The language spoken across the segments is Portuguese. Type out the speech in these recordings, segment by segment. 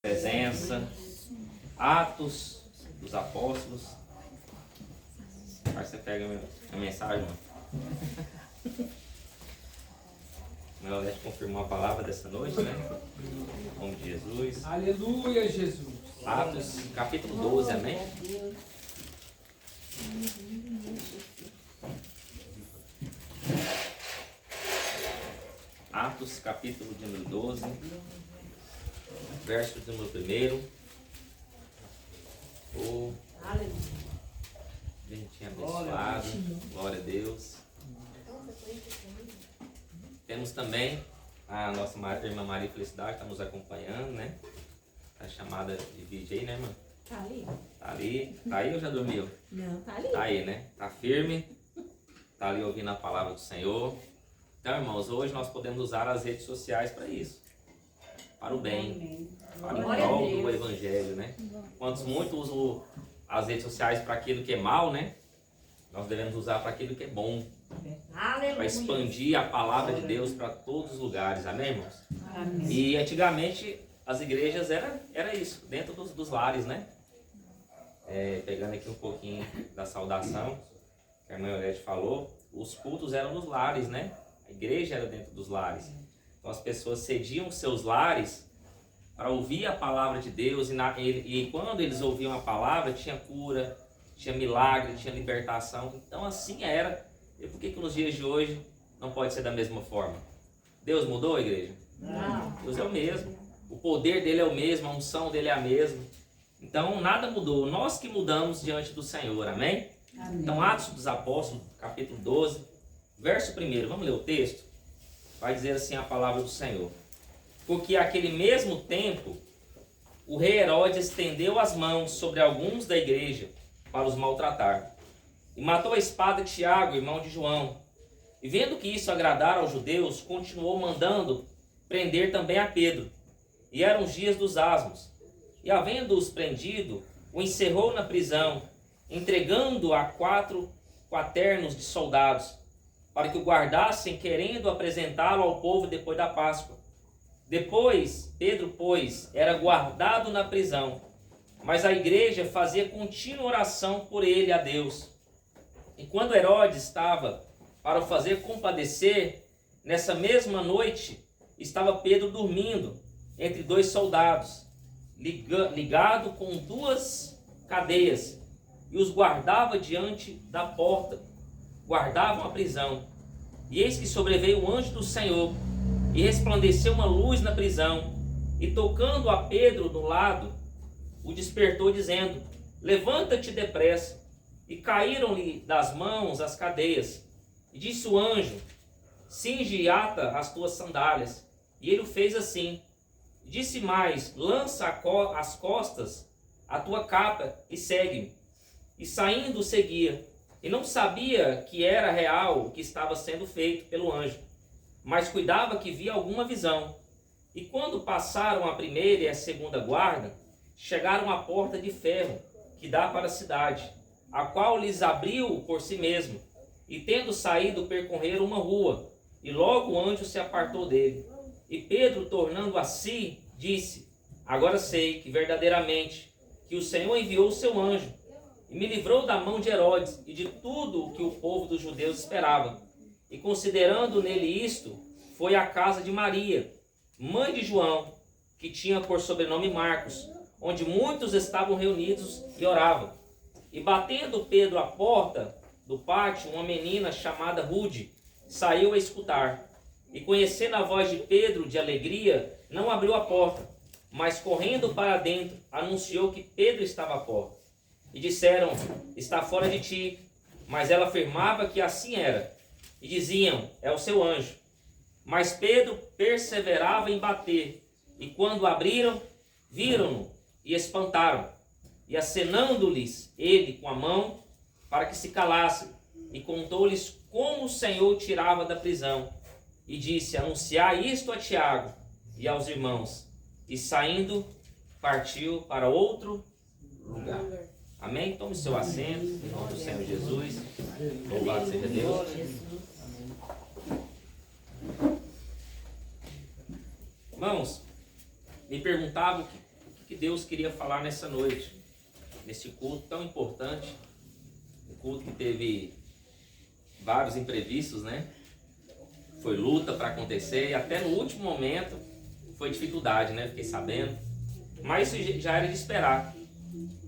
Presença, Atos dos Apóstolos. Aí você pega a mensagem, mano. Meu Alete confirmou a palavra dessa noite, né? Em nome de Jesus. Aleluia, Jesus. Atos, capítulo 12, amém? Atos, capítulo de número 12, verso de número 1. Oh, bentinho abençoado, glória a Deus. Temos também a nossa irmã Maria Felicidade, está nos acompanhando, né? Tá chamada de VJ, né, irmã? Tá ali? Tá ali. Tá aí ou já dormiu? Não, tá ali. Tá aí, né? Tá firme. Tá ali ouvindo a palavra do Senhor. Então, irmãos, hoje nós podemos usar as redes sociais para isso. Para o bem. Para o prol do Evangelho, né? Quantos muitos usam as redes sociais para aquilo que é mal, né? Nós devemos usar para aquilo que é bom. Para expandir a palavra de Deus para todos os lugares. Amém, irmãos? Amém. E antigamente as igrejas era isso, dentro dos lares, né? Pegando aqui um pouquinho da saudação que a irmã Orete falou, os cultos eram nos lares, né? A igreja era dentro dos lares. Então as pessoas cediam seus lares para ouvir a palavra de Deus e quando eles ouviam a palavra tinha cura, tinha milagre, tinha libertação. Então assim era. E por que nos dias de hoje não pode ser da mesma forma? Deus mudou, igreja? Não. Deus é o mesmo. O poder dele é o mesmo, a unção dele é a mesma. Então nada mudou. Nós que mudamos diante do Senhor, amém? Amém. Então Atos dos Apóstolos, capítulo 12, verso 1. Vamos ler o texto? Vai dizer assim a palavra do Senhor. Porque aquele mesmo tempo, o rei Herodes estendeu as mãos sobre alguns da igreja para os maltratar. E matou a espada Tiago, irmão de João. E vendo que isso agradara aos judeus, continuou mandando prender também a Pedro. E eram os dias dos asmos. E havendo-os prendido, o encerrou na prisão, entregando-o a 4 quaternos de soldados, para que o guardassem, querendo apresentá-lo ao povo depois da Páscoa. Depois, Pedro, pois, era guardado na prisão, mas a igreja fazia contínua oração por ele a Deus. E quando Herodes estava para o fazer compadecer, nessa mesma noite estava Pedro dormindo entre 2 soldados, ligado com 2 cadeias, e os guardava diante da porta, guardavam a prisão. E eis que sobreveio o anjo do Senhor, e resplandeceu uma luz na prisão, e tocando a Pedro do lado, o despertou, dizendo: levanta-te depressa. E caíram-lhe das mãos as cadeias. E disse o anjo: cinge e ata as tuas sandálias. E ele o fez assim. E disse mais: lança às costas a tua capa e segue-me. E saindo seguia. E não sabia que era real o que estava sendo feito pelo anjo, mas cuidava que via alguma visão. E quando passaram a primeira e a segunda guarda, chegaram à porta de ferro que dá para a cidade, a qual lhes abriu por si mesmo, e tendo saído percorreram uma rua, e logo o anjo se apartou dele. E Pedro, tornando a si, disse: agora sei que verdadeiramente que o Senhor enviou o seu anjo, e me livrou da mão de Herodes e de tudo o que o povo dos judeus esperava. E considerando nele isto, foi à casa de Maria, mãe de João, que tinha por sobrenome Marcos, onde muitos estavam reunidos e oravam. E batendo Pedro à porta do pátio, uma menina chamada Rude saiu a escutar. E conhecendo a voz de Pedro de alegria, não abriu a porta, mas correndo para dentro, anunciou que Pedro estava à porta. E disseram: está fora de ti. Mas ela afirmava que assim era. E diziam: é o seu anjo. Mas Pedro perseverava em bater. E quando abriram, viram-no e espantaram. E acenando-lhes ele com a mão, para que se calassem, e contou-lhes como o Senhor o tirava da prisão. E disse: anunciai isto a Tiago e aos irmãos. E saindo, partiu para outro lugar. Amém? Tome seu assento, em nome do Senhor Jesus. Louvado seja Deus. Irmãos, me perguntavam o que Deus queria falar nessa noite, nesse culto tão importante, um culto que teve vários imprevistos, né? Foi luta para acontecer, e até no último momento foi dificuldade, né? Fiquei sabendo. Mas isso já era de esperar,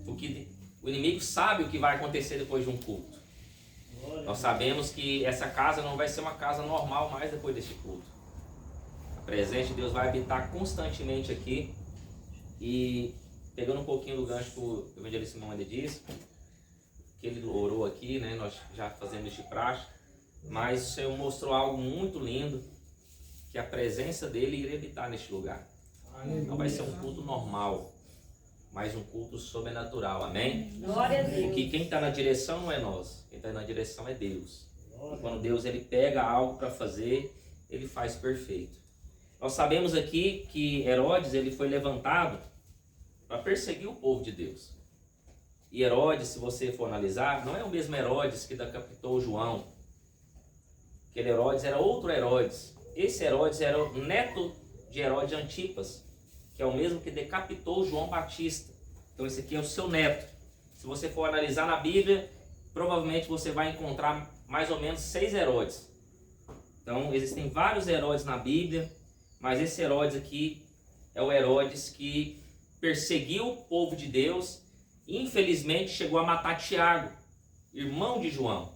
porque o inimigo sabe o que vai acontecer depois de um culto. Nós sabemos que essa casa não vai ser uma casa normal mais depois desse culto. A presença de Deus vai habitar constantemente aqui. E pegando um pouquinho do gancho que o evangelista Simão ainda disse, que ele orou aqui, né? Nós já fazemos isso de praxe, mas o Senhor mostrou algo muito lindo, que a presença dele iria habitar neste lugar. Não vai ser um culto normal, mas um culto sobrenatural, amém? Glória a Deus. Porque quem está na direção não é nós, quem está na direção é Deus. E quando Deus ele pega algo para fazer, ele faz perfeito. Nós sabemos aqui que Herodes ele foi levantado para perseguir o povo de Deus. E Herodes, se você for analisar, não é o mesmo Herodes que decapitou João. Aquele Herodes era outro Herodes. Esse Herodes era o neto de Herodes Antipas, que é o mesmo que decapitou João Batista. Então esse aqui é o seu neto. Se você for analisar na Bíblia, provavelmente você vai encontrar mais ou menos 6 Herodes. Então existem vários Herodes na Bíblia, mas esse Herodes aqui é o Herodes que perseguiu o povo de Deus e infelizmente chegou a matar Tiago, irmão de João.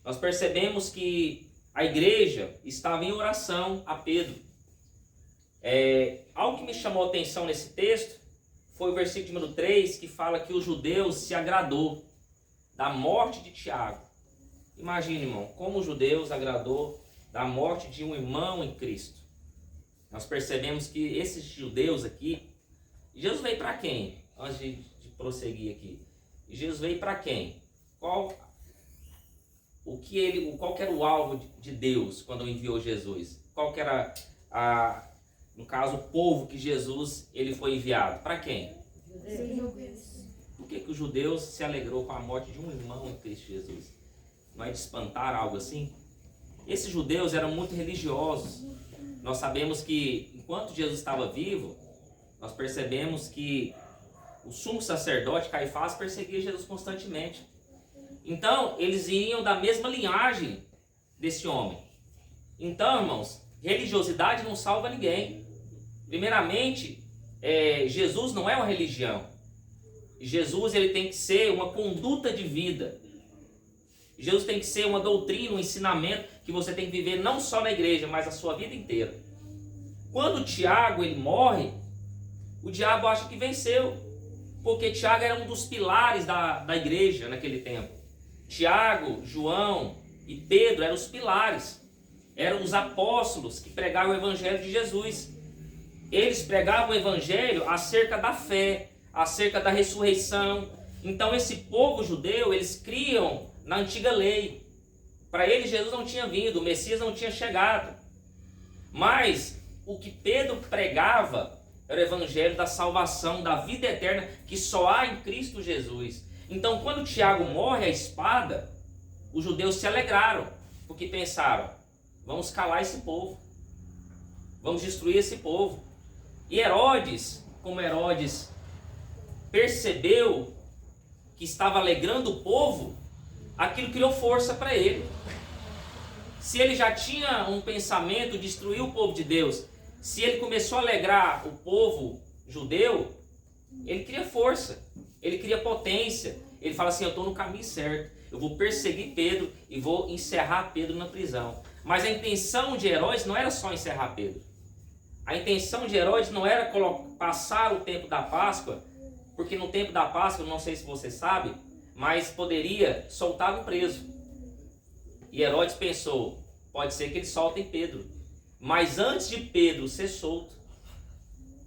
Nós percebemos que a igreja estava em oração a Pedro. Algo que me chamou a atenção nesse texto foi o versículo número 3, que fala que os judeus se agradou da morte de Tiago. Imagine, irmão, como os judeus agradou da morte de um irmão em Cristo. Nós percebemos que esses judeus aqui, Jesus veio para quem? Antes de prosseguir aqui, Jesus veio para quem? Qual que era o alvo de Deus quando enviou Jesus? Qual que era no caso, o povo que Jesus ele foi enviado? Para quem? Por que os judeus se alegrou com a morte de um irmão em Cristo Jesus? Não é de espantar algo assim? Esses judeus eram muito religiosos. Nós sabemos que enquanto Jesus estava vivo, nós percebemos que o sumo sacerdote Caifás perseguia Jesus constantemente. Então, eles iriam da mesma linhagem desse homem. Então, irmãos, religiosidade não salva ninguém. Primeiramente, Jesus não é uma religião. Jesus ele tem que ser uma conduta de vida. Jesus tem que ser uma doutrina, um ensinamento que você tem que viver não só na igreja, mas a sua vida inteira. Quando Tiago ele morre, o diabo acha que venceu, porque Tiago era um dos pilares da igreja naquele tempo. Tiago, João e Pedro eram os pilares, eram os apóstolos que pregavam o evangelho de Jesus. Eles pregavam o evangelho acerca da fé, acerca da ressurreição. Então esse povo judeu, eles criam na antiga lei. Para eles Jesus não tinha vindo, o Messias não tinha chegado. Mas o que Pedro pregava era o evangelho da salvação, da vida eterna, que só há em Cristo Jesus. Então quando Tiago morre à espada, os judeus se alegraram, porque pensaram, vamos calar esse povo, vamos destruir esse povo. E Herodes, como Herodes percebeu que estava alegrando o povo, aquilo criou força para ele. Se ele já tinha um pensamento de destruir o povo de Deus, se ele começou a alegrar o povo judeu, ele cria força, ele cria potência. Ele fala assim, eu estou no caminho certo, eu vou perseguir Pedro e vou encerrar Pedro na prisão. Mas a intenção de Herodes não era só encerrar Pedro. A intenção de Herodes não era passar o tempo da Páscoa, porque no tempo da Páscoa, não sei se você sabe, mas poderia soltar o preso. E Herodes pensou, pode ser que eles soltem Pedro, mas antes de Pedro ser solto,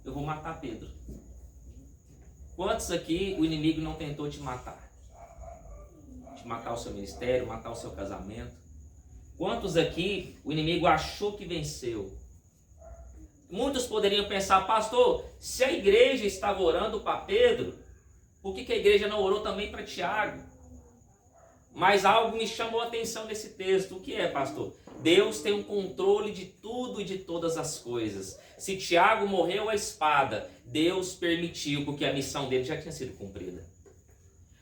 eu vou matar Pedro. Quantos aqui o inimigo não tentou te matar? Te matar o seu ministério, matar o seu casamento? Quantos aqui o inimigo achou que venceu? Muitos poderiam pensar, pastor, se a igreja estava orando para Pedro, por que a igreja não orou também para Tiago? Mas algo me chamou a atenção nesse texto. O que é, pastor? Deus tem um controle de tudo e de todas as coisas. Se Tiago morreu à espada, Deus permitiu, porque a missão dele já tinha sido cumprida.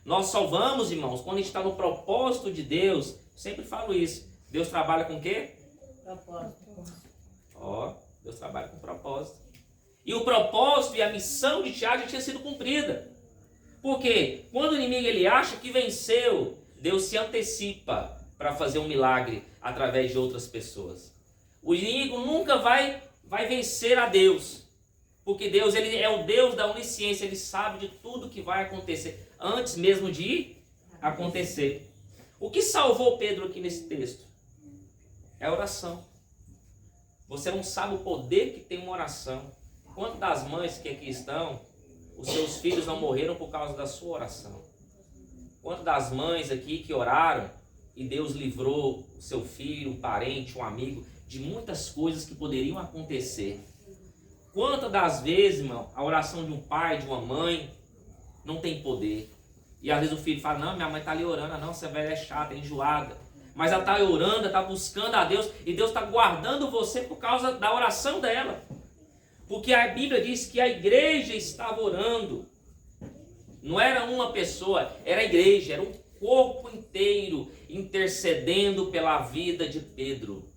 Nós só vamos, irmãos, quando a gente está no propósito de Deus. Sempre falo isso. Deus trabalha com o quê? Propósito. Deus trabalha com propósito. E o propósito e a missão de Tiago já tinha sido cumprida. Porque quando o inimigo ele acha que venceu, Deus se antecipa para fazer um milagre através de outras pessoas. O inimigo nunca vai vencer a Deus. Porque Deus ele é o Deus da onisciência, ele sabe de tudo que vai acontecer antes mesmo de acontecer. O que salvou Pedro aqui nesse texto? É a oração. Você não sabe o poder que tem uma oração. Quantas das mães que aqui estão, os seus filhos não morreram por causa da sua oração? Quantas das mães aqui que oraram e Deus livrou o seu filho, um parente, um amigo, de muitas coisas que poderiam acontecer? Quantas das vezes, irmão, a oração de um pai, de uma mãe, não tem poder? E às vezes o filho fala, não, minha mãe está ali orando, não, essa velha é chata, é enjoada. Mas ela está orando, está buscando a Deus, e Deus está guardando você por causa da oração dela. Porque a Bíblia diz que a igreja estava orando. Não era uma pessoa, era a igreja, era um corpo inteiro intercedendo pela vida de Pedro.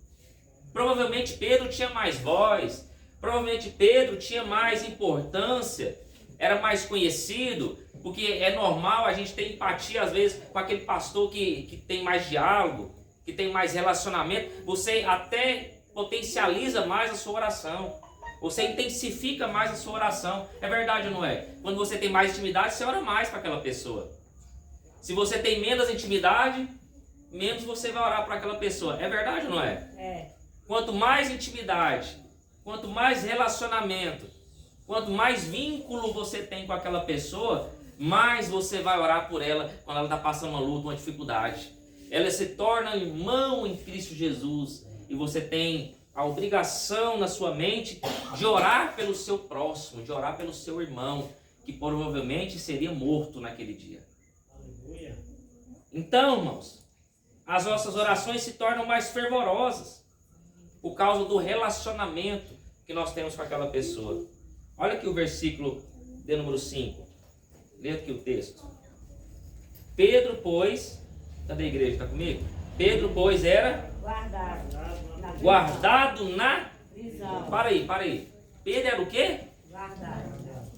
Provavelmente Pedro tinha mais voz, provavelmente Pedro tinha mais importância, era mais conhecido, porque é normal a gente ter empatia às vezes com aquele pastor que tem mais diálogo, que tem mais relacionamento. Você até potencializa mais a sua oração. Você intensifica mais a sua oração. É verdade ou não é? Quando você tem mais intimidade, você ora mais para aquela pessoa. Se você tem menos intimidade, menos você vai orar para aquela pessoa. É verdade ou não é? É. Quanto mais intimidade, quanto mais relacionamento, quanto mais vínculo você tem com aquela pessoa, mais você vai orar por ela quando ela está passando uma luta, uma dificuldade. Ela se torna irmão em Cristo Jesus. E você tem a obrigação na sua mente de orar pelo seu próximo, de orar pelo seu irmão, que provavelmente seria morto naquele dia. Aleluia. Então, irmãos, as nossas orações se tornam mais fervorosas por causa do relacionamento que nós temos com aquela pessoa. Olha aqui o versículo de número 5. Lê aqui o texto. Pedro, pois... Cadê a igreja? Está comigo? Pedro, pois, era... Guardado na prisão. Para aí. Pedro era o quê? Guardado.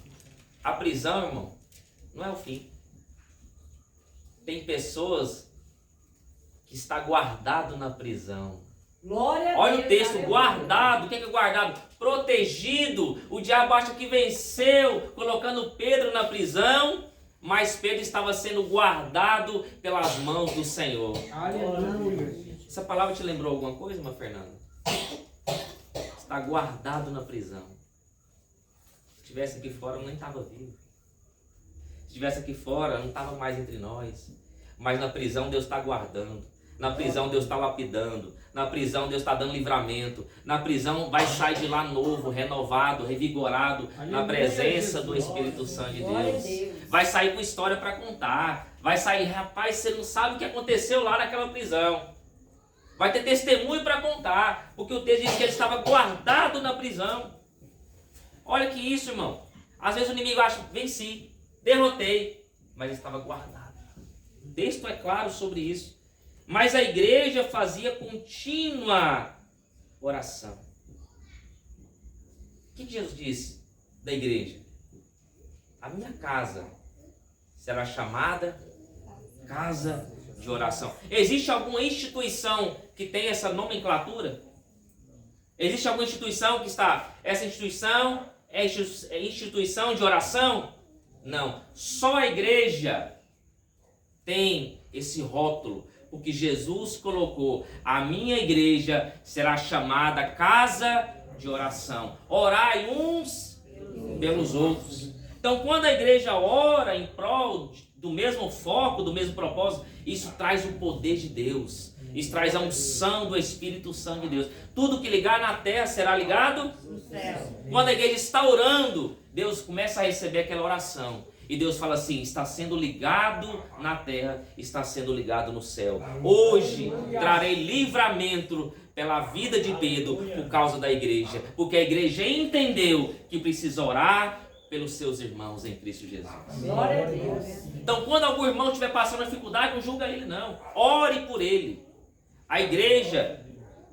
A prisão, irmão, não é o fim. Tem pessoas que está guardado na prisão. Glória a Deus. Olha o texto, aleluia. guardado. O que é guardado? Protegido. O diabo acha que venceu, colocando Pedro na prisão, mas Pedro estava sendo guardado pelas mãos do Senhor. Aleluia. Essa palavra te lembrou alguma coisa, irmã Fernanda? Está guardado na prisão. Se estivesse aqui fora, eu nem estava vivo. Se estivesse aqui fora, não estava mais entre nós. Mas na prisão, Deus está guardando. Na prisão, Deus está lapidando. Na prisão, Deus está dando livramento. Na prisão, vai sair de lá novo, renovado, revigorado, na presença do Espírito Santo de Deus. Vai sair com história para contar. Vai sair, rapaz, você não sabe o que aconteceu lá naquela prisão. Vai ter testemunho para contar, porque o texto diz que ele estava guardado na prisão. Olha que isso, irmão. Às vezes o inimigo acha, venci, derrotei, mas ele estava guardado. O texto é claro sobre isso. Mas a igreja fazia contínua oração. O que Jesus disse da igreja? A minha casa será chamada casa de oração. Existe alguma instituição que tem essa nomenclatura? Existe alguma instituição que está... Essa instituição é instituição de oração? Não. Só a igreja tem esse rótulo. Porque Jesus colocou, a minha igreja será chamada casa de oração. Orai uns pelos outros. Então, quando a igreja ora em prol do mesmo foco, do mesmo propósito, isso traz o poder de Deus. Isso traz a unção do Espírito Santo de Deus. Tudo que ligar na terra será ligado No céu. Quando a igreja está orando, Deus começa a receber aquela oração. E Deus fala assim, está sendo ligado na terra, está sendo ligado no céu. Hoje trarei livramento pela vida de Pedro por causa da igreja. Porque a igreja entendeu que precisa orar pelos seus irmãos em Cristo Jesus. Glória a Deus. Então, quando algum irmão estiver passando dificuldade, não julga ele, não. Ore por ele. A igreja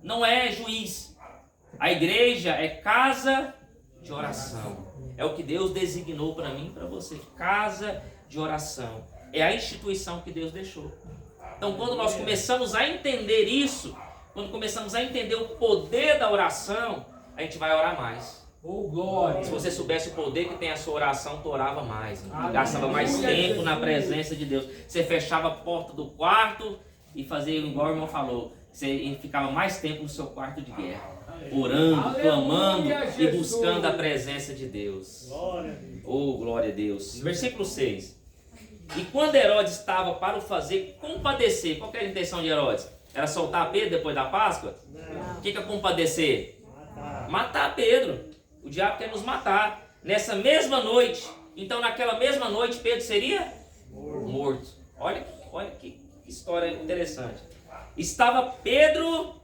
não é juiz. A igreja é casa de oração. É o que Deus designou para mim e para você. Casa de oração. É a instituição que Deus deixou. Então, quando nós começamos a entender isso, quando começamos a entender o poder da oração, a gente vai orar mais. Oh, glória. Se você soubesse o poder que tem a sua oração, tu orava mais. Gastava mais tempo na presença de Deus. Você fechava a porta do quarto e fazia igual o irmão falou. Você ficava mais tempo no seu quarto de guerra. Orando, clamando e buscando a presença de Deus. Oh, glória a Deus. Versículo 6. E quando Herodes estava para o fazer compadecer, qual que era a intenção de Herodes? Era soltar Pedro depois da Páscoa? O que é compadecer? Matar Pedro. O diabo quer nos matar. Nessa mesma noite, então naquela mesma noite, Pedro seria morto. Olha que história interessante. Estava Pedro, o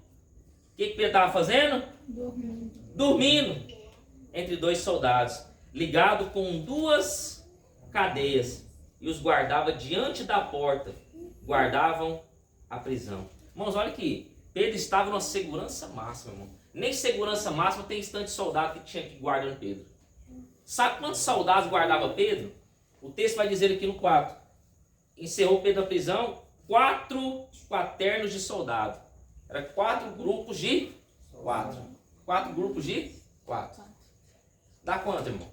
que Pedro estava fazendo? Dormindo. Entre dois soldados, ligado com duas cadeias, e os guardava diante da porta, guardavam a prisão. Irmãos, olha aqui, Pedro estava numa segurança máxima, irmão. Nem segurança máxima tem instante soldado que tinha que guardar Pedro. Sabe quantos soldados guardava Pedro? O texto vai dizer aqui no 4. Encerrou Pedro na prisão 4 quaternos de soldado. Era 4 grupos de 4. 4 grupos de 4. Dá quanto, irmão?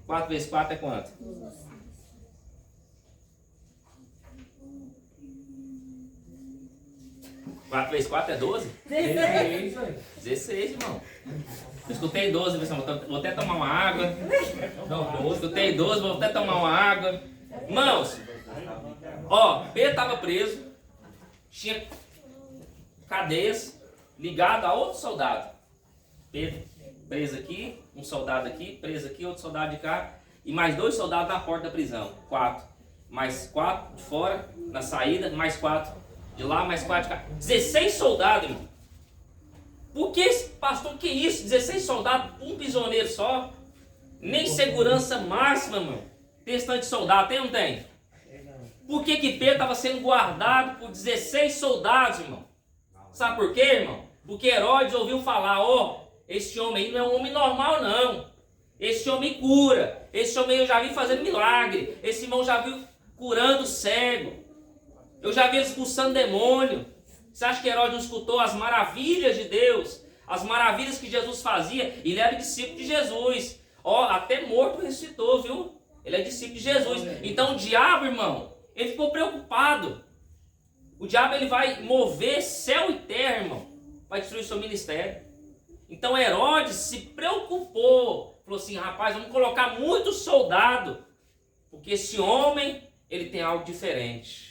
4 vezes 4 é quanto? 4 vezes 4 é 12? 16, irmão. Eu escutei 12, vou até tomar uma água. Não, escutei 12, vou até tomar uma água. Irmãos, ó, Pedro estava preso, tinha cadeias ligado a outro soldado. Pedro preso aqui, um soldado aqui, preso aqui, outro soldado de cá, e mais 2 soldados na porta da prisão. 4. Mais 4 de fora, na saída, mais 4 de lá, mais 4 de cá. 16 soldados, irmão. Por que, pastor, que isso? 16 soldados, um prisioneiro só? Nem segurança máxima, irmão. Tem esse tanto de soldado, tem ou não tem? Por que Pedro estava sendo guardado por 16 soldados, irmão? Sabe por quê, irmão? Porque Herodes ouviu falar, esse homem aí não é um homem normal, não. Esse homem cura. Esse homem eu já vi fazendo milagre. Esse irmão já viu curando cego. Eu já vi ele expulsando demônio. Você acha que Herodes não escutou as maravilhas de Deus? As maravilhas que Jesus fazia? Ele era discípulo de Jesus. Até morto ressuscitou, viu? Ele é discípulo de Jesus. Então o diabo, irmão, ele ficou preocupado. O diabo ele vai mover céu e terra, irmão. Vai destruir o seu ministério. Então Herodes se preocupou. Falou assim, rapaz, vamos colocar muito soldado. Porque esse homem, ele tem algo diferente.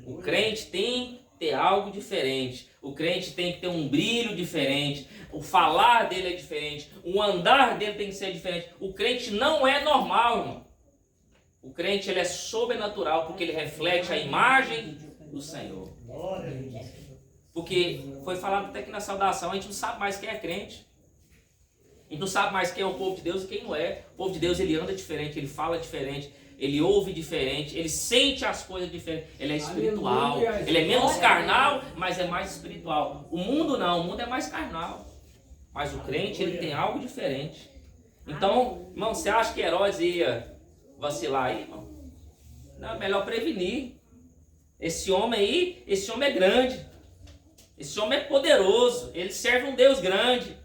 O crente tem que ter algo diferente. O crente tem que ter um brilho diferente. O falar dele é diferente. O andar dele tem que ser diferente. O crente não é normal, irmão. O crente ele é sobrenatural porque ele reflete a imagem do Senhor. Porque foi falado até que na saudação a gente não sabe mais quem é crente. A gente não sabe mais quem é o povo de Deus e quem não é. O povo de Deus ele anda diferente, ele fala diferente. Ele ouve diferente, ele sente as coisas diferentes, ele é espiritual, ele é menos carnal, mas é mais espiritual. O mundo não, o mundo é mais carnal, mas o crente ele tem algo diferente. Então, irmão, você acha que Herodes ia vacilar aí, irmão? Não, é melhor prevenir. Esse homem aí, esse homem é grande, esse homem é poderoso, ele serve um Deus grande.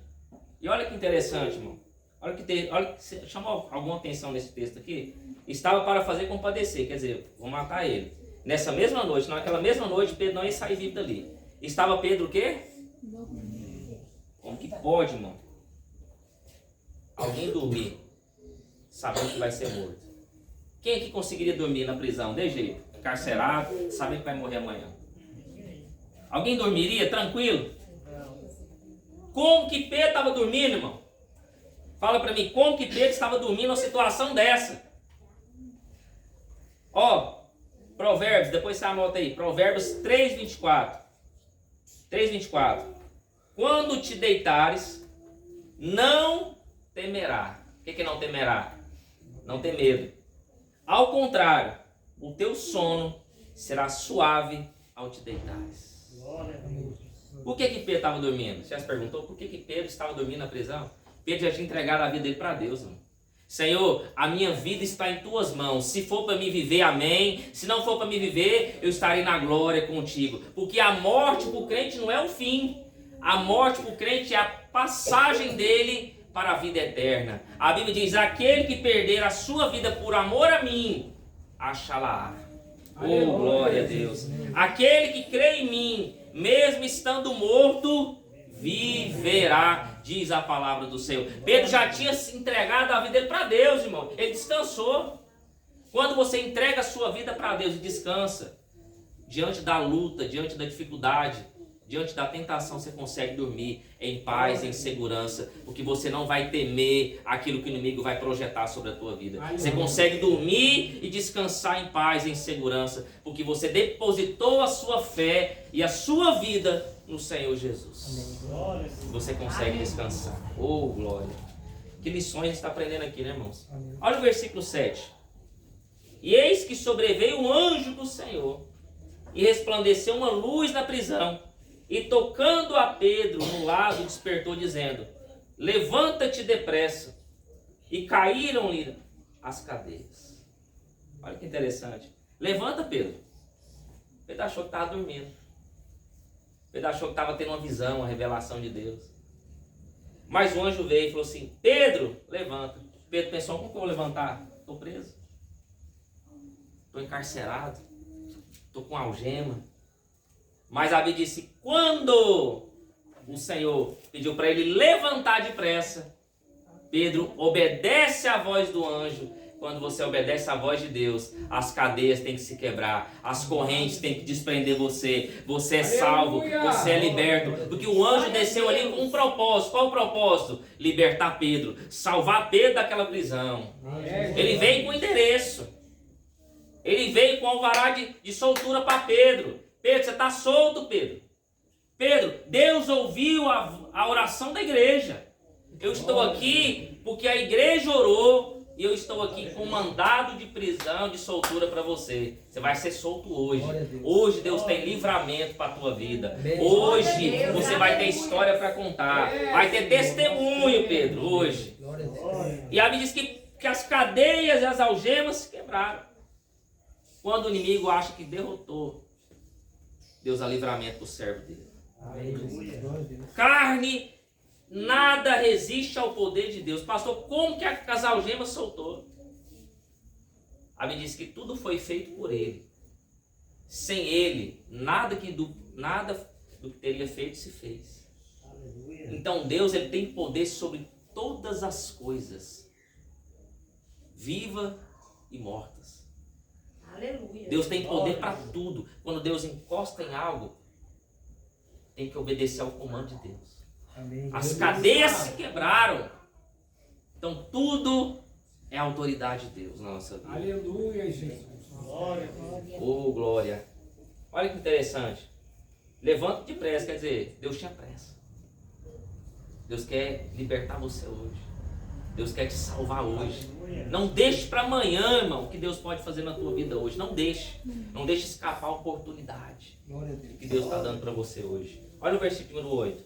E olha que interessante, irmão, olha que chamou alguma atenção nesse texto aqui. Estava para fazer compadecer, quer dizer, vou matar ele. Nessa mesma noite, naquela mesma noite, Pedro não ia sair vivo dali. Estava Pedro o quê? Como que pode, irmão? Alguém dormir sabendo que vai ser morto. Quem é que conseguiria dormir na prisão? De jeito, encarcerado, sabendo que vai morrer amanhã. Alguém dormiria tranquilo? Como que Pedro estava dormindo, irmão? Fala para mim, como que Pedro estava dormindo numa situação dessa? Provérbios, depois você anota aí, Provérbios 3:24. 3:24. quando te deitares, não temerá. O que é não temerá? Não ter medo. Ao contrário, o teu sono será suave ao te deitares. Glória a Deus. Por que Pedro estava dormindo? Você já se perguntou por que Pedro estava dormindo na prisão? Pedro já tinha entregado a vida dele para Deus, irmão. Senhor, a minha vida está em tuas mãos. Se for para me viver, amém. Se não for para me viver, eu estarei na glória contigo. Porque a morte para o crente não é o fim. A morte para o crente é a passagem dele para a vida eterna. A Bíblia diz: aquele que perder a sua vida por amor a mim, achá-la. Oh, glória a Deus. Aquele que crê em mim, mesmo estando morto, viverá, diz a palavra do Senhor. Pedro já tinha se entregado a vida dele para Deus, irmão. Ele descansou. Quando você entrega a sua vida para Deus e descansa, diante da luta, diante da dificuldade, diante da tentação, você consegue dormir em paz, em segurança, porque você não vai temer aquilo que o inimigo vai projetar sobre a tua vida. Você consegue dormir e descansar em paz, em segurança, porque você depositou a sua fé e a sua vida no Senhor Jesus. Você consegue descansar. Oh, glória! Que lições a gente está aprendendo aqui, né, irmãos? Olha o versículo 7. E eis que sobreveio um anjo do Senhor, e resplandeceu uma luz na prisão, e tocando a Pedro no lado, despertou, dizendo: levanta-te depressa. E caíram-lhe as cadeias. Olha que interessante. Levanta, Pedro. Pedro achou que estava dormindo. Pedro achou que estava tendo uma visão, uma revelação de Deus. Mas o anjo veio e falou assim: Pedro, levanta. Pedro pensou: como que eu vou levantar? Estou preso. Estou encarcerado. Estou com algema. Mas a Bíblia disse: quando o Senhor pediu para ele levantar depressa, Pedro obedece à voz do anjo. Quando você obedece à voz de Deus, as cadeias têm que se quebrar, as correntes têm que desprender você. Você é salvo, você é liberto. Porque o anjo desceu ali com um propósito. Qual o propósito? Libertar Pedro, salvar Pedro daquela prisão. Ele veio com endereço. Ele veio com alvará de soltura para Pedro. Pedro, você está solto, Pedro. Pedro, Deus ouviu a oração da igreja. Eu estou aqui porque a igreja orou e eu estou aqui com um mandado de prisão, de soltura para você. Você vai ser solto hoje. Hoje Deus tem livramento para a tua vida. Hoje você vai ter história para contar. Vai ter testemunho, Pedro, hoje. E a Bíblia diz que as cadeias e as algemas se quebraram. Quando o inimigo acha que derrotou, Deus dá livramento para o servo dele. Carne, nada resiste ao poder de Deus. Pastor, como que as algemas soltou? A Bíblia diz que tudo foi feito por ele. Sem ele, nada do que teria feito se fez. Então Deus, ele tem poder sobre todas as coisas, vivas e mortas. Aleluia. Deus tem poder para tudo. Quando Deus encosta em algo, tem que obedecer ao comando de Deus. Amém. As cadeias se quebraram. Então tudo é a autoridade de Deus na nossa vida. Aleluia, Jesus. Glória. Oh, glória. Olha que interessante. Levanta depressa, quer dizer, Deus tinha pressa. Deus quer libertar você hoje. Deus quer te salvar hoje. Não deixe para amanhã, irmão, o que Deus pode fazer na tua vida hoje. Não deixe. Não deixe escapar a oportunidade que Deus está dando para você hoje. Olha o versículo número 8.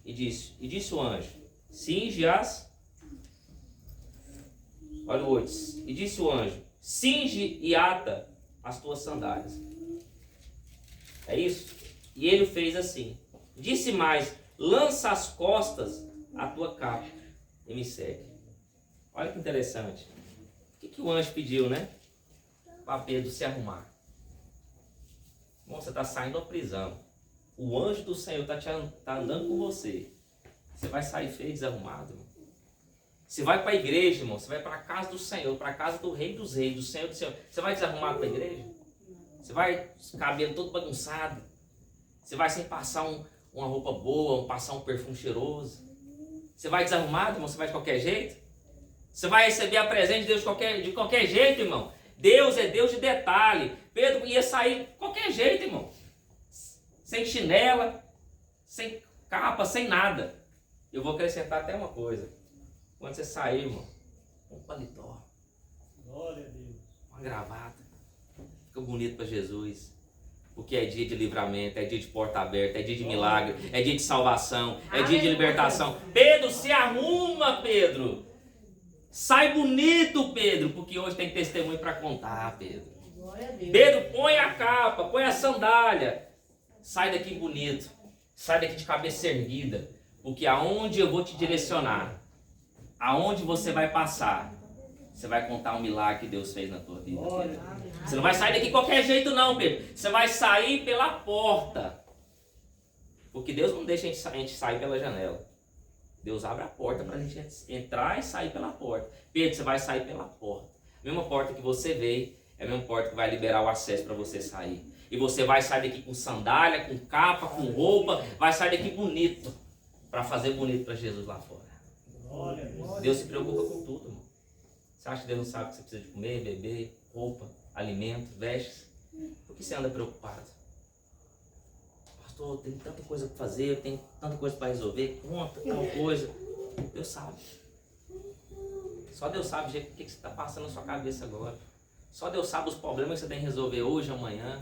E disse o anjo: cinge as... Olha o 8. E disse o anjo: cinge e ata as tuas sandálias. É isso? E ele fez assim. Disse mais: lança as costas a tua capa e me segue. Olha que interessante. O que o anjo pediu, né? Para Pedro se arrumar. Irmão, você está saindo da prisão. O anjo do Senhor está andando com você. Você vai sair feio, desarrumado, irmão. Você vai para a igreja, irmão. Você vai para a casa do Senhor, para a casa do Rei dos Reis, do Senhor do Senhor. Você vai desarrumado para a igreja? Você vai com o cabelo todo bagunçado? Você vai sem passar uma roupa boa, passar um perfume cheiroso? Você vai desarrumado, irmão? Você vai de qualquer jeito? Você vai receber a presença de Deus de qualquer jeito, irmão? Deus é Deus de detalhe. Pedro ia sair de qualquer jeito, irmão. Sem chinela, sem capa, sem nada. Eu vou acrescentar até uma coisa. Quando você sair, irmão, um paletó. Glória a Deus. Uma gravata. Fica bonito para Jesus. Porque é dia de livramento, é dia de porta aberta, é dia de milagre, é dia de salvação, é dia de libertação. Pedro, se arruma, Pedro. Sai bonito, Pedro, porque hoje tem testemunho para contar, Pedro. Glória a Deus. Pedro, põe a capa, põe a sandália. Sai daqui bonito. Sai daqui de cabeça erguida. Porque aonde eu vou te direcionar, aonde você vai passar, você vai contar um milagre que Deus fez na tua vida. Você não vai sair daqui de qualquer jeito não, Pedro. Você vai sair pela porta. Porque Deus não deixa a gente sair pela janela. Deus abre a porta para a gente entrar e sair pela porta. Pedro, você vai sair pela porta. A mesma porta que você veio, é a mesma porta que vai liberar o acesso para você sair. E você vai sair daqui com sandália, com capa, com roupa. Vai sair daqui bonito. Para fazer bonito para Jesus lá fora. Glória a Deus. Deus se preocupa com tudo, irmão. Você acha que Deus não sabe que você precisa de comer, beber, roupa, alimento, vestes? Por que você anda preocupado? Pastor, tem tanta coisa para fazer, tem tanta coisa para resolver, conta, tal coisa. Deus sabe. Só Deus sabe o que você está passando na sua cabeça agora. Só Deus sabe os problemas que você tem que resolver hoje, amanhã.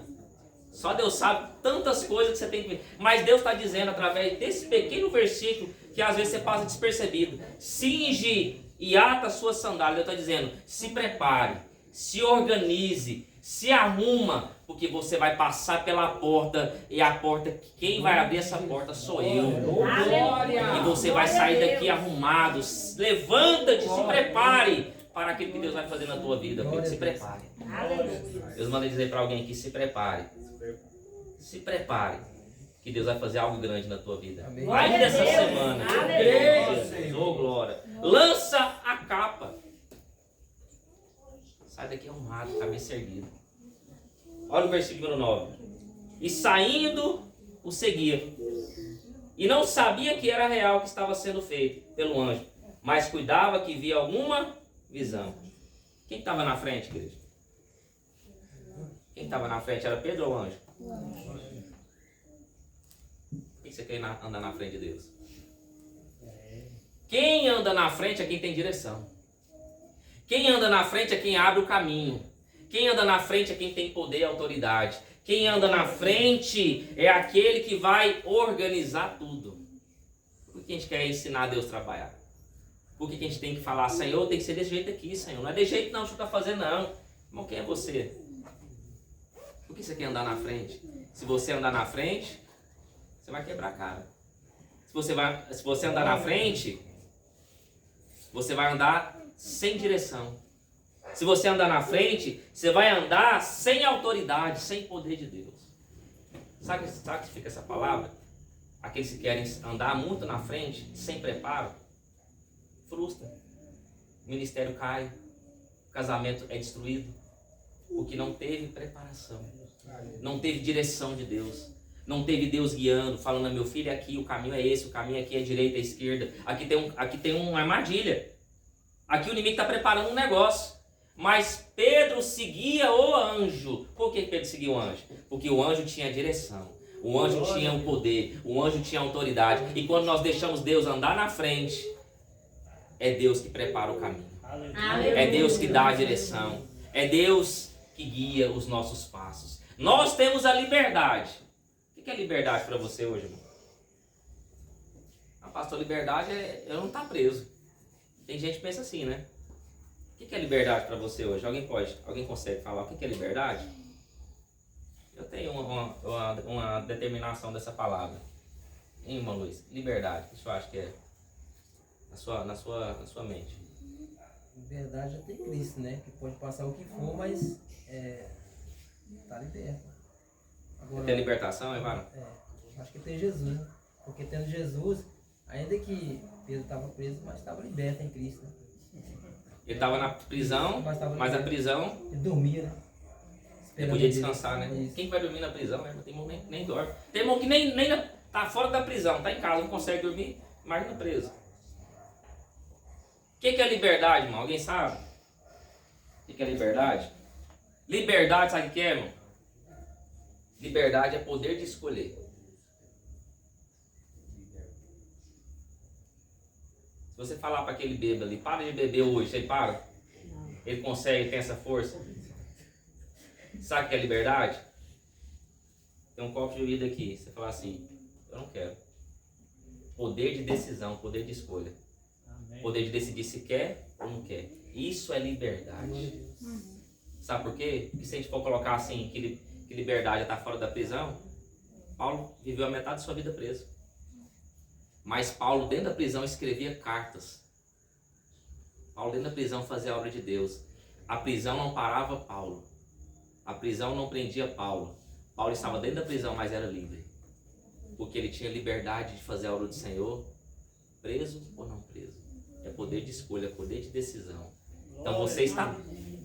Só Deus sabe tantas coisas que você tem que ver. Mas Deus está dizendo através desse pequeno versículo que às vezes você passa despercebido. Cinge e ata a sua sandália. Deus está dizendo, se prepare, se organize, se arruma, porque você vai passar pela porta e a porta, quem vai abrir essa porta sou eu. Aleluia. E você vai sair daqui arrumado. Levanta-te, se prepare para aquilo que Deus vai fazer na tua vida. Filho. Se prepare. Aleluia. Deus manda dizer para alguém aqui, se prepare. Se prepare, que Deus vai fazer algo grande na tua vida. Amém. Ainda essa semana. Aleluia. Oh, glória. Lança a capa. Sai daqui arrumado, cabeça erguida. Olha o versículo 9. E saindo, o seguia. E não sabia que era real o que estava sendo feito pelo anjo, mas cuidava que via alguma visão. Quem estava na frente, igreja? Quem estava na frente era Pedro ou o anjo? Por que você quer andar na frente de Deus? Quem anda na frente é quem tem direção. Quem anda na frente é quem abre o caminho. Quem anda na frente é quem tem poder e autoridade. Quem anda na frente é aquele que vai organizar tudo. Por que a gente quer ensinar Deus a trabalhar? Por que a gente tem que falar, Senhor, tem que ser desse jeito aqui, Senhor? Não é desse jeito não, que você está fazendo não. Irmão, quem é você? Por que você quer andar na frente? Se você andar na frente, você vai quebrar a cara. Se você andar na frente, você vai andar sem direção. Se você andar na frente, você vai andar sem autoridade, sem poder de Deus. Sabe o que significa essa palavra? Aqueles que querem andar muito na frente, sem preparo, frustra. O ministério cai, o casamento é destruído, porque não teve preparação, não teve direção de Deus, não teve Deus guiando, falando, meu filho, aqui o caminho é esse, o caminho aqui é direita, é esquerda, aqui tem uma armadilha, aqui o inimigo está preparando um negócio. Mas Pedro seguia o anjo. Por que Pedro seguia o anjo? Porque o anjo tinha direção, o anjo tinha o poder, o anjo tinha autoridade. E quando nós deixamos Deus andar na frente, é Deus que prepara o caminho. Aleluia. É Deus que dá a direção. É Deus que guia os nossos passos. Nós temos a liberdade. O que é liberdade para você hoje, irmão? Pastor, liberdade é eu não estar preso. Tem gente que pensa assim, né? O que é liberdade para você hoje? Alguém consegue falar o que é liberdade? Eu tenho uma determinação dessa palavra. Hein, irmão Luiz? Liberdade, o que você acha que é? Na sua mente. Liberdade é ter Cristo, né? Que pode passar o que for, mas tá liberto. Agora, Tem libertação, Evara? acho que tem Jesus, né? Porque tendo Jesus, ainda que Pedro estava preso, mas estava liberto em Cristo. Ele estava na prisão, mas a prisão Ele dormia, né? ele podia descansar, né? Isso. Quem vai dormir na prisão, né? Tem irmão que nem dorme. Tem irmão que nem tá fora da prisão, tá em casa, não consegue dormir, imagina preso. O que é liberdade, irmão? Alguém sabe? O que é liberdade? Liberdade, sabe o que é, irmão? Liberdade é poder de escolher. Se você falar para aquele bêbado ali, para de beber hoje, ele para? Ele consegue, tem essa força? Sabe o que é liberdade? Tem um copo de bebida aqui, você fala assim, eu não quero. Poder de decisão, poder de escolha. Amém. Poder de decidir se quer ou não quer. Isso é liberdade. Sabe por quê? Porque se a gente for colocar assim, que liberdade está fora da prisão, Paulo viveu a metade da sua vida preso. Mas Paulo, dentro da prisão, escrevia cartas. Paulo, dentro da prisão, fazia a obra de Deus. A prisão não parava Paulo. A prisão não prendia Paulo. Paulo estava dentro da prisão, mas era livre. Porque ele tinha liberdade de fazer a obra do Senhor, preso ou não preso. É poder de escolha, poder de decisão. Então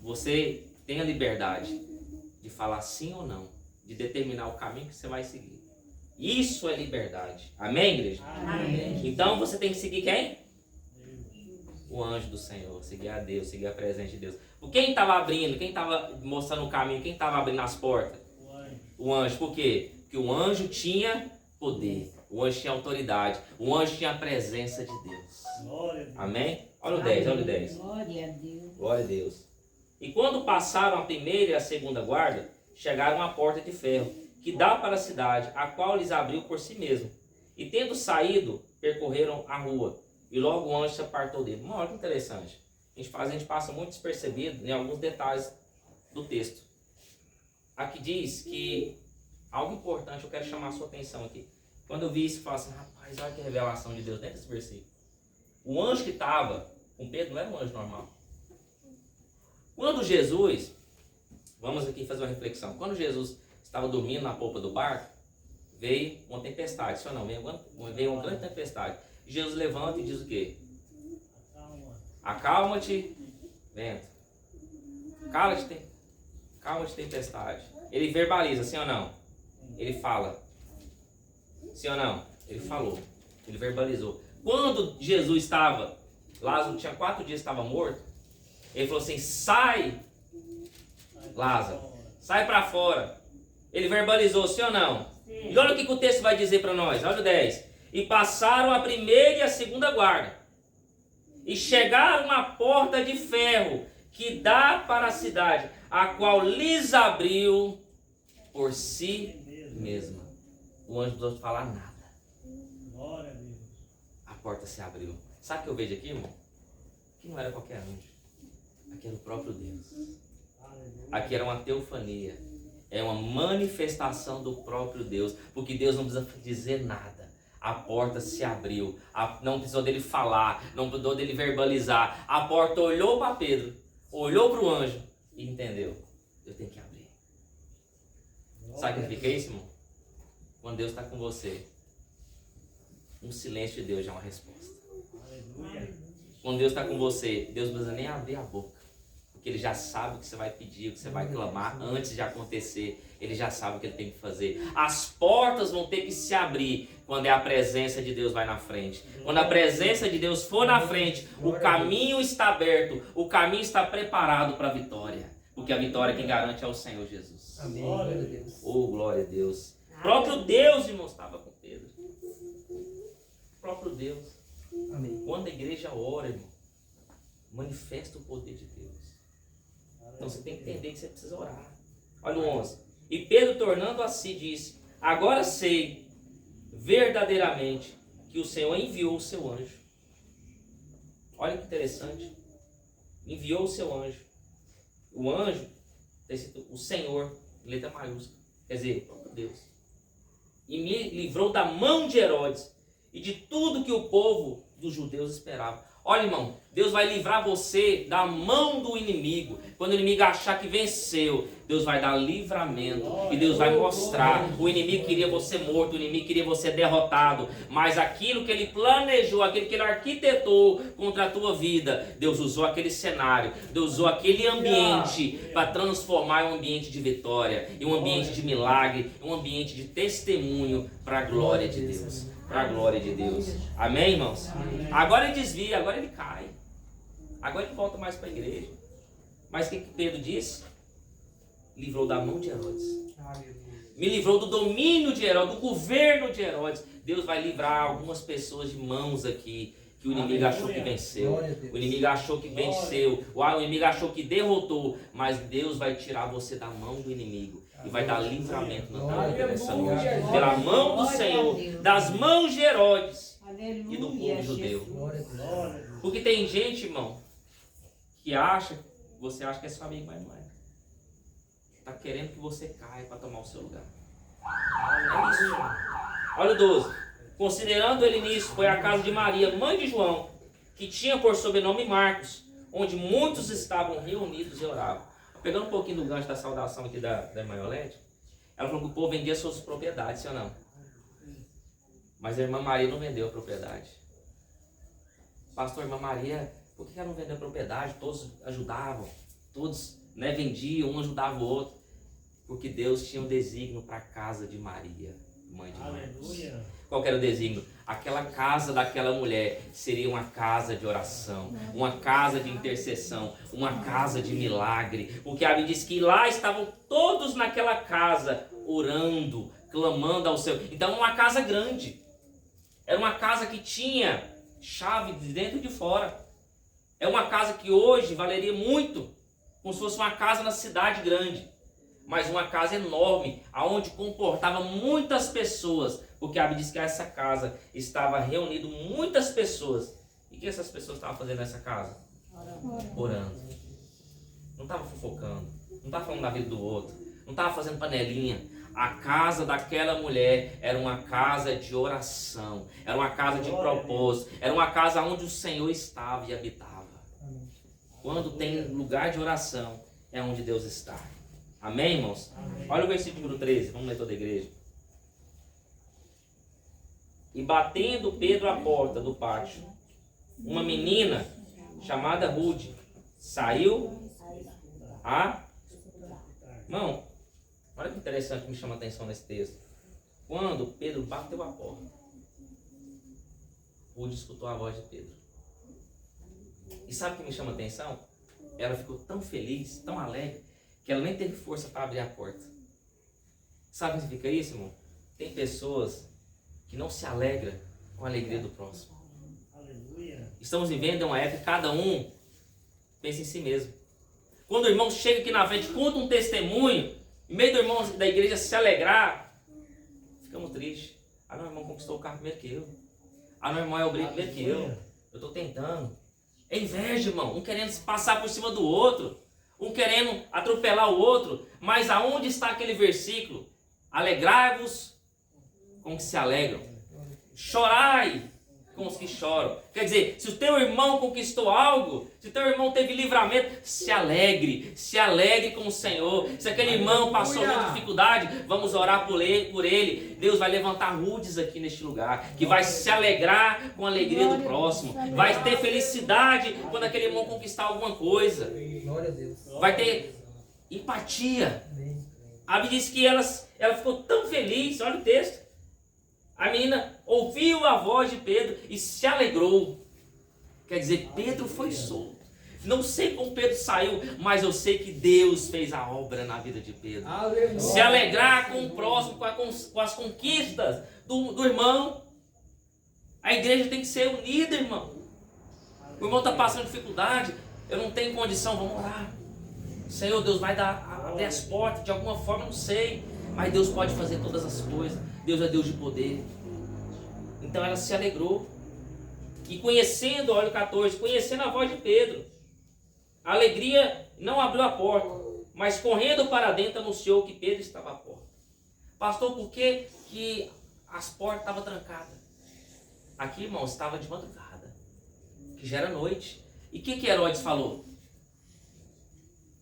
você tem a liberdade de falar sim ou não, de determinar o caminho que você vai seguir. Isso é liberdade. Amém, igreja? Amém. Então você tem que seguir quem? O anjo do Senhor, seguir a Deus, seguir a presença de Deus. Quem estava abrindo, quem estava mostrando o caminho, quem estava abrindo as portas? O anjo. Por quê? Porque o anjo tinha poder, o anjo tinha autoridade, o anjo tinha a presença de Deus. Glória a Deus. Amém? Olha o 10, olha o 10. Glória a Deus. Glória a Deus. E quando passaram a primeira e a segunda guarda, chegaram à porta de ferro, que dá para a cidade, a qual lhes abriu por si mesmo. E tendo saído, percorreram a rua, e logo o anjo se apartou dele. Olha que interessante. A gente passa muito despercebido em alguns detalhes do texto. Aqui diz que algo importante, eu quero chamar a sua atenção aqui. Quando eu vi isso, eu falo assim, rapaz, olha que revelação de Deus dentro desse versículo. O anjo que estava com Pedro não era um anjo normal. Quando Jesus, vamos aqui fazer uma reflexão. Quando Jesus estava dormindo na polpa do barco, veio uma tempestade, isso não, veio uma grande tempestade. Jesus levanta e diz o quê? Acalma-te, vento. Calma-te, tempestade. Ele verbaliza, sim ou não? Ele fala. Sim ou não? Ele falou. Ele verbalizou. Quando Jesus estava, Lázaro tinha 4 dias, estava morto. Ele falou assim, sai, Lázaro, sai para fora. Ele verbalizou, sim ou não? Sim. E olha o que o texto vai dizer para nós. Olha o 10. E passaram a primeira e a segunda guarda. E chegaram à porta de ferro que dá para a cidade, a qual lhes abriu por si mesma. O anjo não precisou falar nada. Glória a Deus. A porta se abriu. Sabe o que eu vejo aqui, irmão? Que não era qualquer anjo. Aqui era o próprio Deus. Aqui era uma teofania. É uma manifestação do próprio Deus. Porque Deus não precisa dizer nada. A porta se abriu. Não precisou dele falar. Não precisou dele verbalizar. A porta olhou para Pedro. Olhou para o anjo. E entendeu. Eu tenho que abrir. Sabe o que significa isso, irmão? Quando Deus está com você, um silêncio de Deus já é uma resposta. Aleluia. Quando Deus está com você, Deus não precisa nem abrir a boca. Porque Ele já sabe o que você vai pedir, o que você vai clamar antes de acontecer. Ele já sabe o que Ele tem que fazer. As portas vão ter que se abrir quando a presença de Deus vai na frente. Quando a presença de Deus for na frente, o caminho está aberto, o caminho está preparado para a vitória. Porque a vitória quem garante é o Senhor Jesus. Amém. Glória a Deus. Oh, glória a Deus. O próprio Deus, irmão, estava com Pedro. O próprio Deus. Amém. Quando a igreja ora, irmão, manifesta o poder de Deus. Então você tem que entender que você precisa orar. Olha o 11. E Pedro, tornando a si, disse: agora sei verdadeiramente que o Senhor enviou o seu anjo. Olha que interessante. Enviou o seu anjo. O anjo, o Senhor, letra maiúscula, quer dizer, o próprio Deus. E me livrou da mão de Herodes e de tudo que o povo dos judeus esperava. Olha, irmão, Deus vai livrar você da mão do inimigo. Quando o inimigo achar que venceu, Deus vai dar livramento. E Deus vai mostrar. O inimigo queria você morto, o inimigo queria você derrotado. Mas aquilo que ele planejou, aquilo que ele arquitetou contra a tua vida, Deus usou aquele cenário, Deus usou aquele ambiente para transformar em um ambiente de vitória, em um ambiente de milagre, em um ambiente de testemunho para a glória de Deus. Para a glória de Deus. Amém, irmãos? Agora ele desvia, agora ele cai. Agora ele volta mais para a igreja. Mas o que Pedro disse? Livrou da mão de Herodes. Me livrou do domínio de Herodes, do governo de Herodes. Deus vai livrar algumas pessoas de mãos aqui que o inimigo achou que venceu. Glória a Deus. O inimigo achou que venceu. O inimigo achou que derrotou. Mas Deus vai tirar você da mão do inimigo. E vai dar livramento na tua vida nessa noite. Pela mão do Senhor, das mãos de Herodes e do povo judeu. Glória a Deus. Glória a Deus. Porque tem gente, irmão, que você acha que é seu amigo, mas não é. Está querendo que você caia para tomar o seu lugar. É isso. Olha o 12. Considerando ele nisso, foi à casa de Maria, mãe de João, que tinha por sobrenome Marcos, onde muitos estavam reunidos e oravam. Pegando um pouquinho do gancho da saudação aqui da irmã Iolete, ela falou que o povo vendia suas propriedades, sim ou não? Mas a irmã Maria não vendeu a propriedade. Pastor, irmã Maria, por que ela não vendeu a propriedade? Todos ajudavam, todos vendiam, um ajudava o outro. Porque Deus tinha um desígnio para a casa de Maria, mãe de Marcos. Aleluia. Qual que era o desígnio? Aquela casa daquela mulher seria uma casa de oração, uma casa de intercessão, uma casa de milagre. Porque a Bíblia diz que lá estavam todos naquela casa orando, clamando ao Senhor. Então uma casa grande. Era uma casa que tinha chave de dentro e de fora. É uma casa que hoje valeria muito, como se fosse uma casa na cidade grande. Mas uma casa enorme, aonde comportava muitas pessoas, porque a Bíblia diz que essa casa estava reunindo muitas pessoas. E o que essas pessoas estavam fazendo nessa casa? Orando. Não estavam fofocando, não estavam falando da vida do outro, não estavam fazendo panelinha. A casa daquela mulher era uma casa de oração, era uma casa de propósito, era uma casa onde o Senhor estava e habitava. Quando tem lugar de oração, é onde Deus está. Amém, irmãos? Amém. Olha o versículo 13, vamos ler toda a igreja. E batendo Pedro à porta do pátio, uma menina chamada Rude saiu a... Irmão, olha que interessante que me chama a atenção nesse texto. Quando Pedro bateu a porta, Rude escutou a voz de Pedro. E sabe o que me chama a atenção? Ela ficou tão feliz, tão alegre, que ela nem teve força para abrir a porta. Sabe o que significa isso, irmão? Tem pessoas que não se alegram com a alegria do próximo. Aleluia. Estamos vivendo uma época que cada um pensa em si mesmo. Quando o irmão chega aqui na frente, conta um testemunho, em meio do irmão da igreja se alegrar, ficamos tristes. Ah, não, o irmão conquistou o carro primeiro que eu. Ah, não, irmão é obreiro primeiro que eu. Eu estou tentando. É inveja, irmão. Um querendo se passar por cima do outro. Um querendo atropelar o outro. Mas aonde está aquele versículo? Alegrai-vos com os que se alegram. Chorai com os que choram. Quer dizer, se o teu irmão conquistou algo, se o teu irmão teve livramento, se alegre com o Senhor. Se aquele irmão passou uma dificuldade, vamos orar por ele. Deus vai levantar Rudes aqui neste lugar, que vai se alegrar com a alegria do próximo. Vai ter felicidade quando aquele irmão conquistar alguma coisa. Glória a Deus. Vai ter empatia. Amém. A Bíblia diz que ela ficou tão feliz, olha o texto. A menina ouviu a voz de Pedro e se alegrou. Quer dizer, Pedro foi solto. Não sei como Pedro saiu, mas eu sei que Deus fez a obra na vida de Pedro. Aleluia. Se alegrar com o próximo, com as conquistas do irmão. A igreja tem que ser unida, irmão. O irmão está passando dificuldade, eu não tenho condição, vamos orar. Senhor, Deus vai abrir as portas de alguma forma, não sei. Mas Deus pode fazer todas as coisas. Deus é Deus de poder. Então ela se alegrou. E conhecendo, olha o 14, conhecendo a voz de Pedro, a alegria não abriu a porta, mas correndo para dentro anunciou que Pedro estava à porta. Pastor, por que as portas estavam trancadas? Aqui, irmão, estava de madrugada, que já era noite. E o que Herodes falou?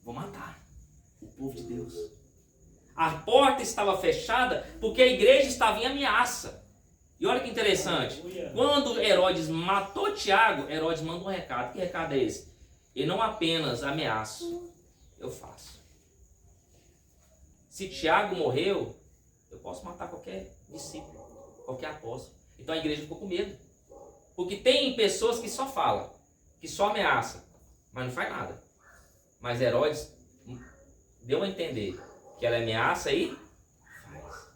Vou matar o povo de Deus. A porta estava fechada porque a igreja estava em ameaça. E olha que interessante. Quando Herodes matou Tiago, Herodes manda um recado. Que recado é esse? Ele não apenas ameaço, eu faço. Se Tiago morreu, eu posso matar qualquer discípulo, qualquer apóstolo. Então a igreja ficou com medo. Porque tem pessoas que só falam, que só ameaçam, mas não faz nada. Mas Herodes deu a entender que ela ameaça e faz.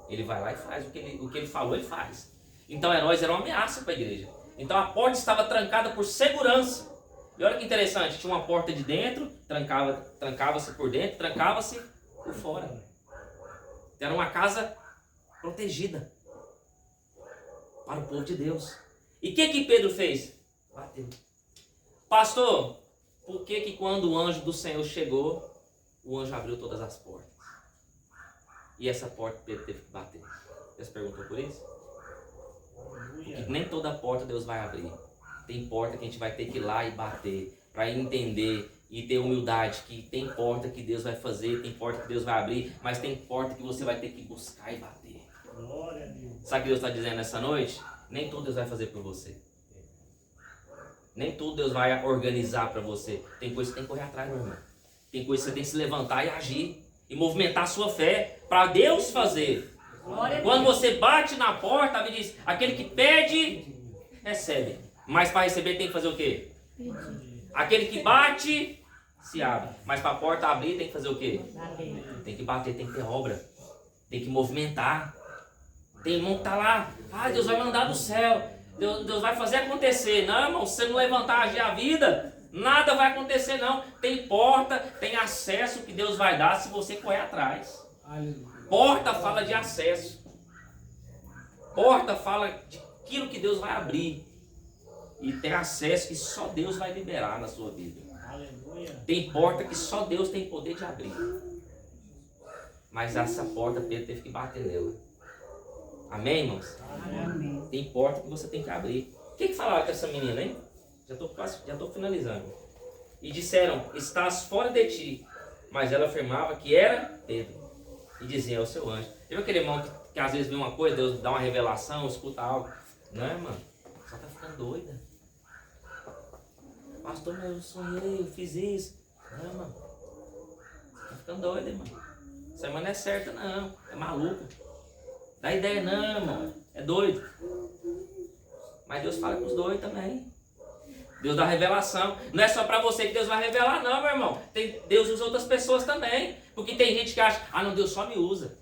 Ele vai lá e faz. O que ele falou, ele faz. Então Herodes era uma ameaça para a igreja. Então a porta estava trancada por segurança. E olha que interessante, tinha uma porta de dentro, trancava-se por dentro, trancava-se por fora. Era uma casa protegida para o povo de Deus. E o que Pedro fez? Bateu. Pastor, por que quando o anjo do Senhor chegou, o anjo abriu todas as portas? E essa porta Pedro teve que bater. Você se perguntou por isso? Porque nem toda porta Deus vai abrir. Tem porta que a gente vai ter que ir lá e bater, para entender e ter humildade, que tem porta que Deus vai fazer, tem porta que Deus vai abrir, mas tem porta que você vai ter que buscar e bater. Glória a Deus. Sabe o que Deus está dizendo nessa noite? Nem tudo Deus vai fazer por você. Nem tudo Deus vai organizar para você. Tem coisa que você tem que correr atrás, meu irmão. Tem coisa que você tem que se levantar e agir. E movimentar a sua fé para Deus fazer. Quando você bate na porta, a Bíblia diz, aquele que pede, recebe. Mas para receber tem que fazer o quê? Aquele que bate, se abre. Mas para a porta abrir tem que fazer o quê? Tem que bater, tem que ter obra. Tem que movimentar. Tem irmão que está lá, Deus vai mandar do céu. Deus vai fazer acontecer. Não, irmão, se você não levantar, agir a vida, nada vai acontecer não. Tem porta, tem acesso que Deus vai dar se você correr atrás. Porta fala de acesso. Porta fala de aquilo que Deus vai abrir. E tem acesso que só Deus vai liberar na sua vida. Aleluia. Tem porta que só Deus tem poder de abrir. Mas essa porta Pedro teve que bater nela. Amém, irmãos? Amém. Tem porta que você tem que abrir. O que falaram com essa menina, hein? Já estou finalizando. E disseram, estás fora de ti. Mas ela afirmava que era Pedro. E dizia, é o seu anjo. Viu aquele irmão que às vezes vê uma coisa, Deus dá uma revelação, escuta algo. Não, irmão, só está ficando doida. Pastor, mas eu sonhei, eu fiz isso. Não, irmão, você está ficando doida, irmão. Essa irmã não é certa, não. É maluca. Dá ideia não, irmão. É doido. Mas Deus fala com os doidos também. Deus dá revelação. Não é só para você que Deus vai revelar, não, meu irmão. Deus usa outras pessoas também. Porque tem gente que acha, não, Deus só me usa.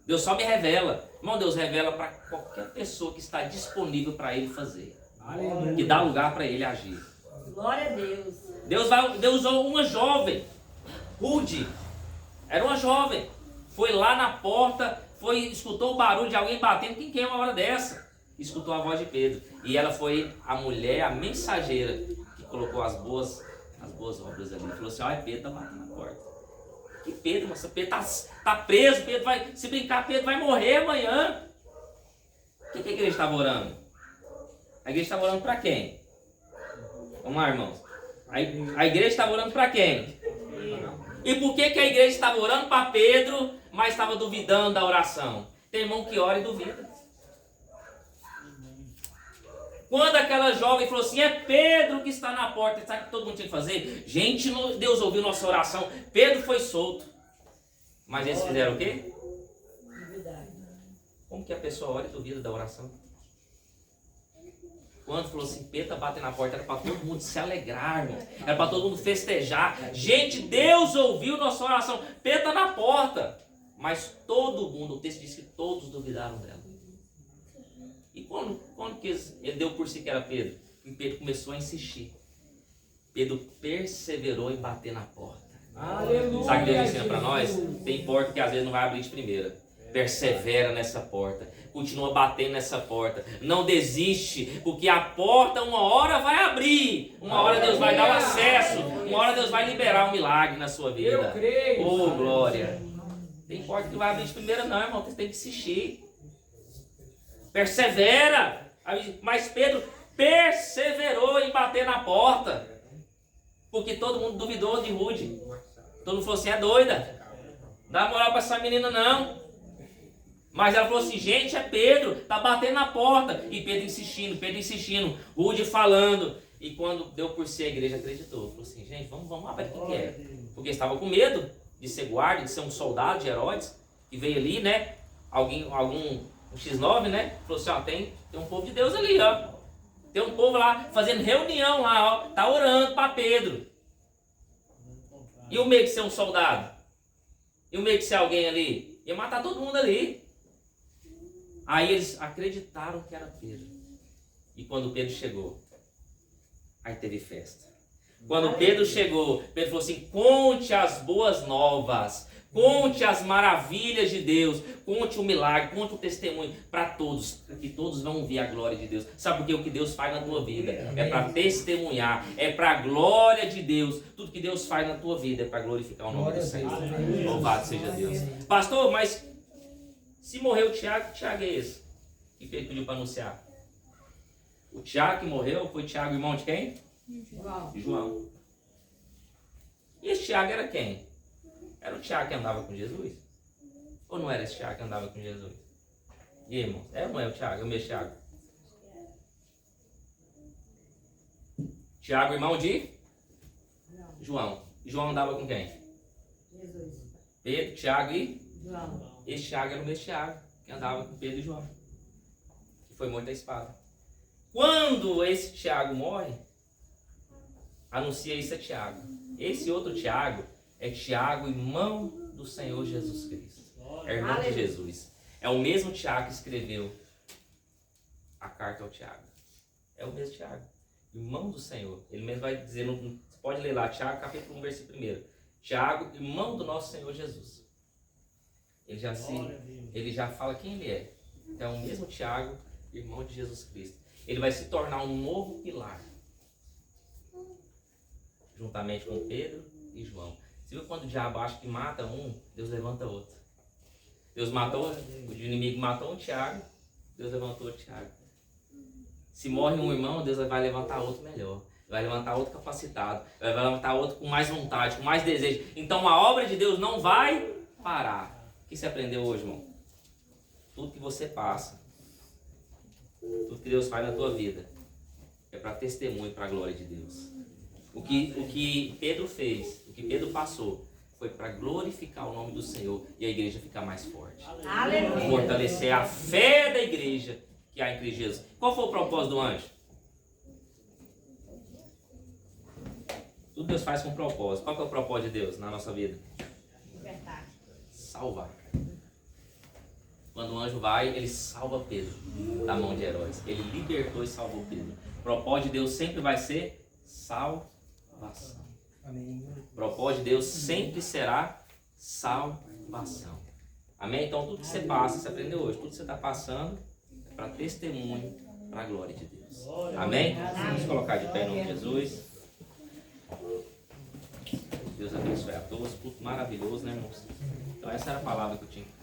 Deus só me revela. Irmão, Deus revela para qualquer pessoa que está disponível para Ele fazer. Que dá lugar para Ele agir. Glória a Deus. Deus usou uma jovem, Rude. Era uma jovem. Foi lá na porta, escutou o barulho de alguém batendo. Quem é uma hora dessa? Escutou a voz de Pedro. E ela foi a mulher, a mensageira, que colocou as boas obras ali. Falou assim, olha, Pedro está batendo na porta. Que Pedro, moça? Pedro está preso. Pedro vai, se brincar, Pedro vai morrer amanhã. O que a igreja estava orando? A igreja estava orando para quem? Vamos lá, irmãos. A igreja estava orando para quem? E por que a igreja estava orando para Pedro, mas estava duvidando da oração? Tem irmão que ora e duvida. Quando aquela jovem falou assim, é Pedro que está na porta, sabe o que todo mundo tinha que fazer? Gente, Deus ouviu nossa oração, Pedro foi solto. Mas eles fizeram o quê? Como que a pessoa ora e duvida da oração? Quando falou assim, Pedro está batendo na porta, era para todo mundo se alegrar, irmão. Era para todo mundo festejar. Gente, Deus ouviu nossa oração. Pedro está na porta. Mas todo mundo, o texto diz que todos duvidaram dela. E quando que ele deu por si que era Pedro? E Pedro começou a insistir. Pedro perseverou em bater na porta. Aleluia. Sabe o que Deus ensina para nós? Tem porta que às vezes não vai abrir de primeira. Persevera nessa porta. Continua batendo nessa porta. Não desiste, porque a porta uma hora vai abrir. Uma hora Deus vai dar o acesso. Uma hora Deus vai liberar um milagre na sua vida. Eu creio. Oh, glória. Tem porta que vai abrir de primeira não, irmão. Você tem que insistir. Persevera. Mas Pedro perseverou em bater na porta. Porque todo mundo duvidou de Rude. Todo mundo falou assim, é doida. Dá moral para essa menina não. Mas ela falou assim, gente, é Pedro, tá batendo na porta. E Pedro insistindo, Rude falando. E quando deu por si, a igreja acreditou. Falou assim, gente, vamos lá ver o que é. Porque estava com medo de ser guarda, de ser um soldado de Herodes, que veio ali, né? Um X9, né? Falou assim, ó, tem um povo de Deus ali, ó. Tem um povo lá fazendo reunião lá, ó. Tá orando para Pedro. E o medo de ser um soldado? E o medo de ser alguém ali? Ia matar todo mundo ali. Aí eles acreditaram que era Pedro. E quando Pedro chegou, aí teve festa. Quando Pedro chegou, Pedro falou assim: conte as boas novas, conte as maravilhas de Deus, conte o milagre, conte o testemunho para todos, que todos vão ver a glória de Deus. Sabe por quê? O que Deus faz na tua vida é para testemunhar, é para a glória de Deus. Tudo que Deus faz na tua vida é para glorificar o nome do Senhor. Louvado seja Deus. Pastor, mas se morreu o Tiago, que Tiago é esse? Que Pedro pediu para anunciar? O Tiago que morreu foi Tiago, irmão de quem? De João. E esse Tiago era quem? Era o Tiago que andava com Jesus? Ou não era esse Tiago que andava com Jesus? E aí, irmão? É ou não é o Tiago? É o mesmo Tiago? Tiago, irmão de João. E João andava com quem? Jesus. Pedro, Tiago e João. esse Tiago era o mesmo Tiago que andava com Pedro e João, que foi morto à espada. Quando esse Tiago morre, anuncia isso a Tiago. Esse outro Tiago é Tiago, irmão do Senhor Jesus Cristo. É irmão de Jesus. É o mesmo Tiago que escreveu a carta ao Tiago. É o mesmo Tiago, irmão do Senhor. Ele mesmo vai dizer, você pode ler lá, Tiago, capítulo 1, versículo 1. Tiago, irmão do nosso Senhor Jesus. Ele já fala quem ele é. Então é o mesmo Tiago, irmão de Jesus Cristo. Ele vai se tornar um novo pilar, juntamente com Pedro e João. Você viu quando o diabo acha que mata um, Deus levanta outro. Deus matou, o inimigo matou um Tiago, Deus levantou outro Tiago. Se morre um irmão, Deus vai levantar outro melhor. Vai levantar outro capacitado, vai levantar outro com mais vontade, com mais desejo. Então a obra de Deus não vai parar. O que você aprendeu hoje, irmão? Tudo que você passa, tudo que Deus faz na tua vida, é para testemunho, para a glória de Deus. O que Pedro fez, o que Pedro passou, foi para glorificar o nome do Senhor e a igreja ficar mais forte. Aleluia. Fortalecer a fé da igreja que há em Cristo Jesus. Qual foi o propósito do anjo? Tudo Deus faz com propósito. Qual que é o propósito de Deus na nossa vida? Verdade. Salvar. Quando o anjo vai, ele salva Pedro da mão de Herodes. Ele libertou e salvou Pedro. O propósito de Deus sempre vai ser salvação. Amém. O propósito de Deus sempre será salvação. Amém? Então tudo que você passa, você aprendeu hoje, tudo que você está passando é para testemunho, para a glória de Deus. Amém? Vamos colocar de pé em nome de Jesus. Deus abençoe a todos. Culto maravilhoso, né, irmãos? Então essa era a palavra que eu tinha que